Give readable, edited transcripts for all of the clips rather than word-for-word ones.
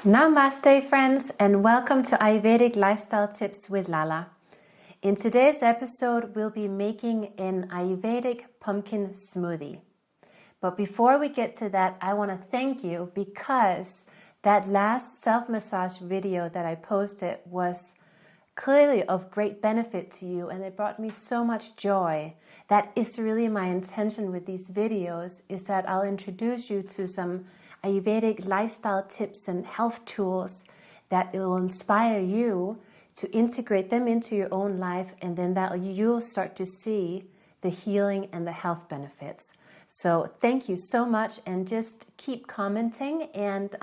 Namaste friends, and welcome to Ayurvedic Lifestyle Tips with Lala. In today's episode, we'll be making an Ayurvedic pumpkin smoothie. But before we get to that, I want to thank you because that last self-massage video that I posted was clearly of great benefit to you, and it brought me so much joy. That is really my intention with these videos, is that I'll introduce you to some Ayurvedic lifestyle tips and health tools that will inspire you to integrate them into your own life, and then that you'll start to see the healing and the health benefits. So thank you so much, and just keep commenting and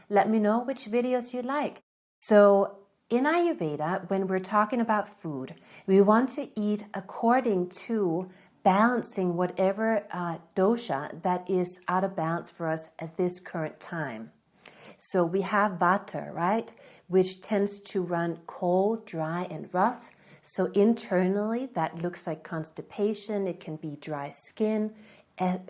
let me know which videos you like. So in Ayurveda, when we're talking about food, we want to eat according to balancing whatever dosha that is out of balance for us at this current time. So we have Vata, right, which tends to run cold, dry, and rough. So internally, that looks like constipation. It can be dry skin.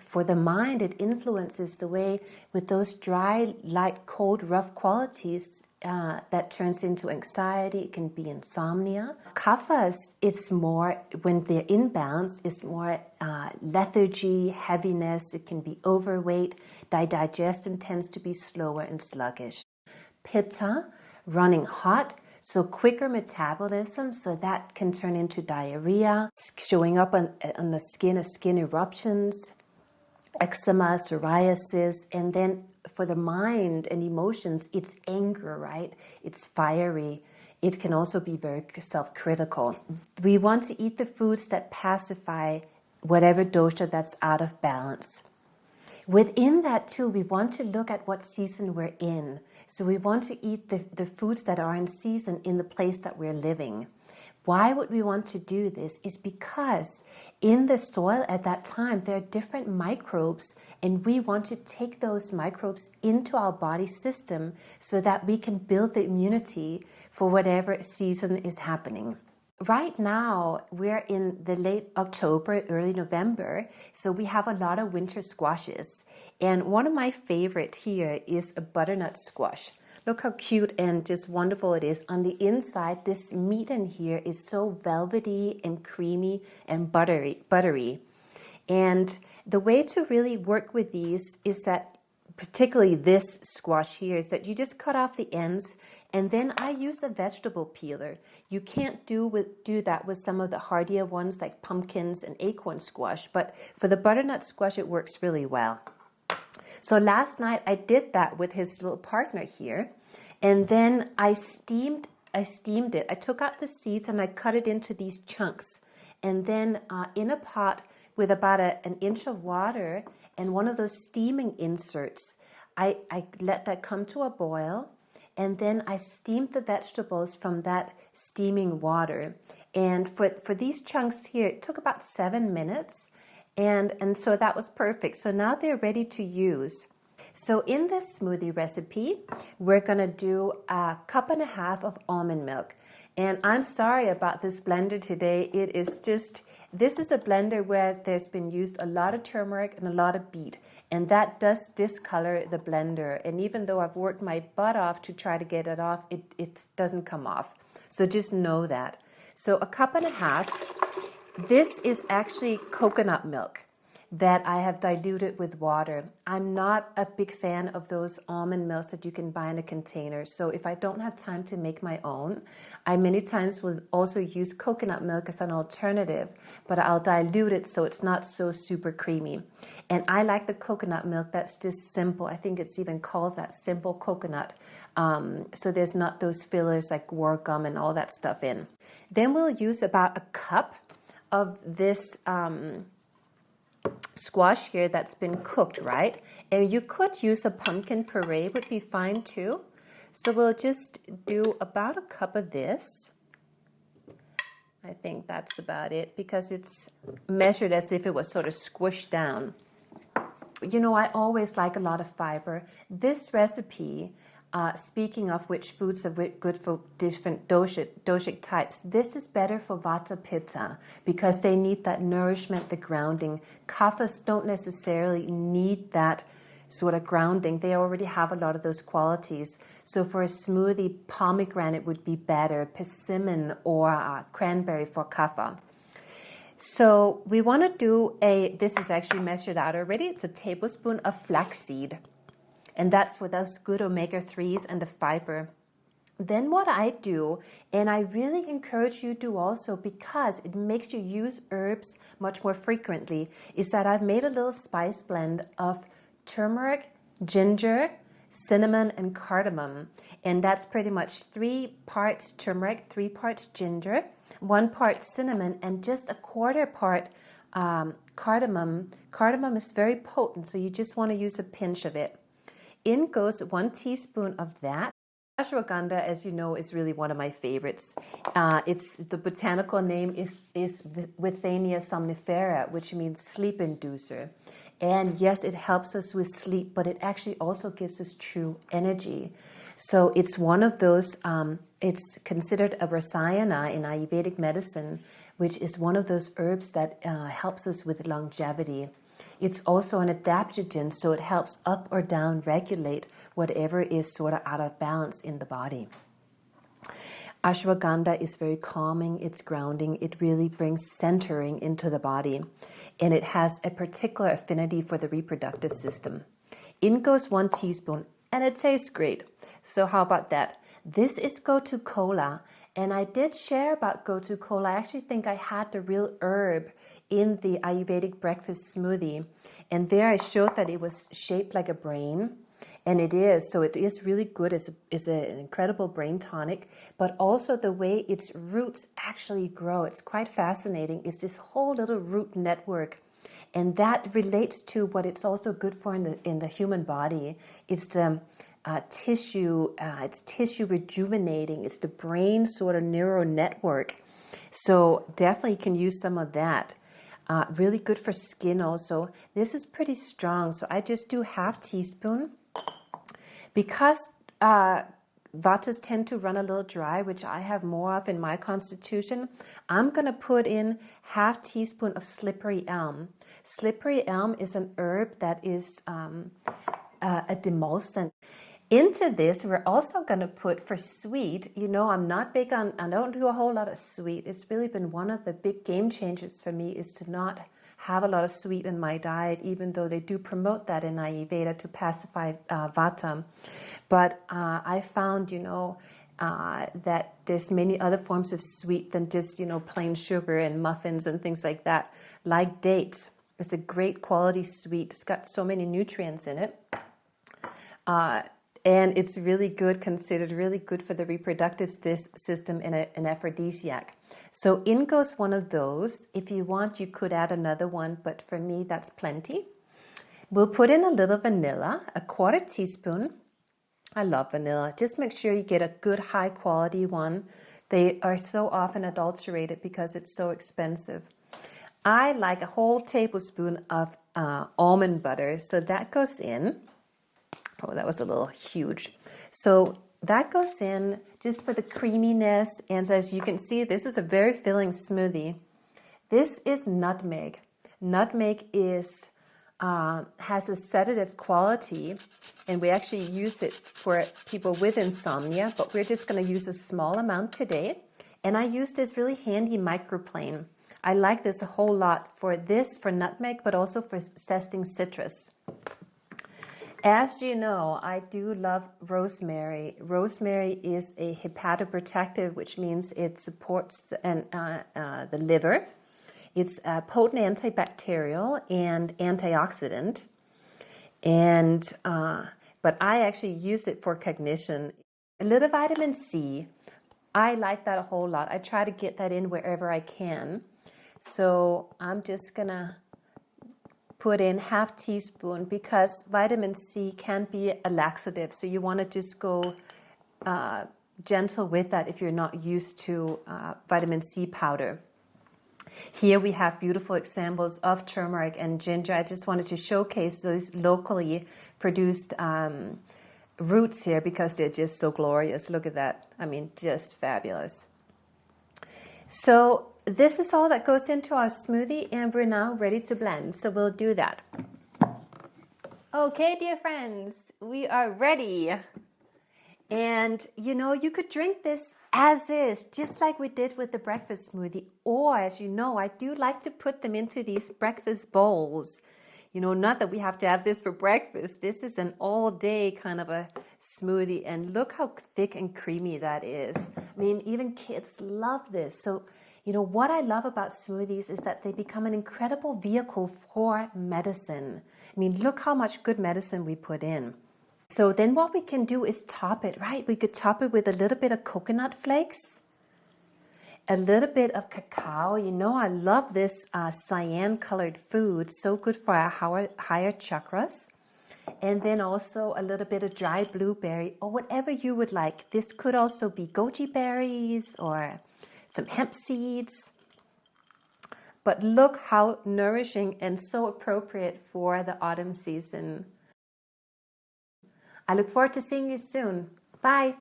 For the mind, it influences the way with those dry, light, cold, rough qualities that turns into anxiety. It can be insomnia. Kapha, it's more, when they're in balance, it's more lethargy, heaviness. It can be overweight. Digestion tends to be slower and sluggish. Pitta, running hot. So quicker metabolism, so that can turn into diarrhea, showing up on the skin eruptions, eczema, psoriasis. And then for the mind and emotions, it's anger, right? It's fiery. It can also be very self-critical. We want to eat the foods that pacify whatever dosha that's out of balance. Within that too, we want to look at what season we're in. So we want to eat the foods that are in season in the place that we're living. Why would we want to do this? Is because in the soil at that time, there are different microbes, and we want to take those microbes into our body system so that we can build the immunity for whatever season is happening. Right now, we're in the late October, early November, so we have a lot of winter squashes. And one of my favorite here is a butternut squash. Look how cute and just wonderful it is. On the inside, this meat in here is so velvety and creamy and buttery. And the way to really work with these is that, particularly this squash here, is that you just cut off the ends, and then I use a vegetable peeler. You can't do that with some of the hardier ones like pumpkins and acorn squash, but for the butternut squash, it works really well. So last night I did that with his little partner here, and then I steamed it. I took out the seeds and I cut it into these chunks, and then in a pot with about an inch of water and one of those steaming inserts, I let that come to a boil, and then I steamed the vegetables from that steaming water. And for these chunks here, it took about 7 minutes. And so that was perfect. So now they're ready to use. So in this smoothie recipe, we're going to do 1.5 cups of almond milk. And I'm sorry about this blender today. This is a blender where there's been used a lot of turmeric and a lot of beet. And that does discolor the blender. And even though I've worked my butt off to try to get it off, it doesn't come off. So just know that. So 1.5 cups. This is actually coconut milk that I have diluted with water. I'm not a big fan of those almond milks that you can buy in a container. So if I don't have time to make my own, I many times will also use coconut milk as an alternative, but I'll dilute it so it's not so super creamy. And I like the coconut milk that's just simple. I think it's even called that, simple coconut. So there's not those fillers like guar gum and all that stuff in. Then we'll use about 1 cup of this squash here that's been cooked, right? And you could use a pumpkin puree, would be fine too. So we'll just do about 1 cup of this. I think that's about it, because it's measured as if it was sort of squished down. You know, I always like a lot of fiber. This recipe, speaking of which foods are good for different doshic types, this is better for Vata Pitta because they need that nourishment, the grounding. Kaphas don't necessarily need that sort of grounding. They already have a lot of those qualities. So for a smoothie, pomegranate would be better, persimmon or cranberry for kapha. So we want to do this is actually measured out already. It's a tablespoon of flaxseed. And that's for those good omega-3s and the fiber. Then what I do, and I really encourage you to also, because it makes you use herbs much more frequently, is that I've made a little spice blend of turmeric, ginger, cinnamon, and cardamom. And that's pretty much 3 parts turmeric, 3 parts ginger, 1 part cinnamon, and just a 1/4 part cardamom. Cardamom is very potent, so you just want to use a pinch of it. In goes 1 teaspoon of that. Ashwagandha, as you know, is really one of my favorites. It's the botanical name is Withania somnifera, which means sleep inducer. And yes, it helps us with sleep, but it actually also gives us true energy. So it's one of those, it's considered a rasayana in Ayurvedic medicine, which is one of those herbs that helps us with longevity. It's also an adaptogen, so it helps up or down regulate whatever is sort of out of balance in the body. Ashwagandha is very calming, it's grounding, it really brings centering into the body, and it has a particular affinity for the reproductive system. In goes 1 teaspoon, and it tastes great. So how about that? This is Gotu Kola, and I did share about Gotu Kola. I actually think I had the real herb in the Ayurvedic breakfast smoothie, and there I showed that it was shaped like a brain. And it is, so it is really good. It's an incredible brain tonic, but also the way its roots actually grow. It's quite fascinating. It's this whole little root network, and that relates to what it's also good for in the human body. It's the tissue. It's tissue rejuvenating. It's the brain sort of neural network. So definitely can use some of that. Really good for skin also. This is pretty strong, so I just do 1/2 teaspoon. Because Vatas tend to run a little dry, which I have more of in my constitution, I'm going to put in 1/2 teaspoon of slippery elm. Slippery elm is an herb that is a demulcent. Into this, we're also going to put, for sweet, you know, I'm not big on, I don't do a whole lot of sweet. It's really been one of the big game changers for me is to not have a lot of sweet in my diet, even though they do promote that in Ayurveda to pacify Vata. But I found, you know, that there's many other forms of sweet than just, you know, plain sugar and muffins and things like that. Like dates. It's a great quality sweet. It's got so many nutrients in it. And it's really good, considered really good for the reproductive system and an aphrodisiac. So in goes 1 of those. If you want, you could add another one, but for me, that's plenty. We'll put in a little vanilla, a 1/4 teaspoon. I love vanilla. Just make sure you get a good high quality one. They are so often adulterated because it's so expensive. I like a whole tablespoon of almond butter. So that goes in. Oh, that was a little huge. So that goes in just for the creaminess. And as you can see, this is a very filling smoothie. This is nutmeg. Nutmeg is has a sedative quality, and we actually use it for people with insomnia, but we're just going to use a small amount today. And I use this really handy microplane. I like this a whole lot for nutmeg, but also for zesting citrus. As you know, I do love rosemary. Rosemary is a hepatoprotective, which means it supports the liver. It's a potent antibacterial and antioxidant. And but I actually use it for cognition. A little vitamin C. I like that a whole lot. I try to get that in wherever I can. So I'm just gonna put in 1/2 teaspoon because vitamin C can be a laxative. So you want to just go gentle with that if you're not used to vitamin C powder. Here we have beautiful examples of turmeric and ginger. I just wanted to showcase those locally produced roots here because they're just so glorious. Look at that. I mean, just fabulous. So this is all that goes into our smoothie, and we're now ready to blend. So we'll do that. Okay, dear friends, we are ready. And you could drink this as is, just like we did with the breakfast smoothie. Or, as you know, I do like to put them into these breakfast bowls. Not that we have to have this for breakfast. This is an all-day kind of a smoothie. And look how thick and creamy that is. I mean, even kids love this. So, what I love about smoothies is that they become an incredible vehicle for medicine. I mean, look how much good medicine we put in. So then what we can do is top it, right? We could top it with a little bit of coconut flakes, a little bit of cacao. I love this cyan-colored food. So good for our higher chakras. And then also a little bit of dried blueberry or whatever you would like. This could also be goji berries or some hemp seeds. But look how nourishing and so appropriate for the autumn season. I look forward to seeing you soon. Bye.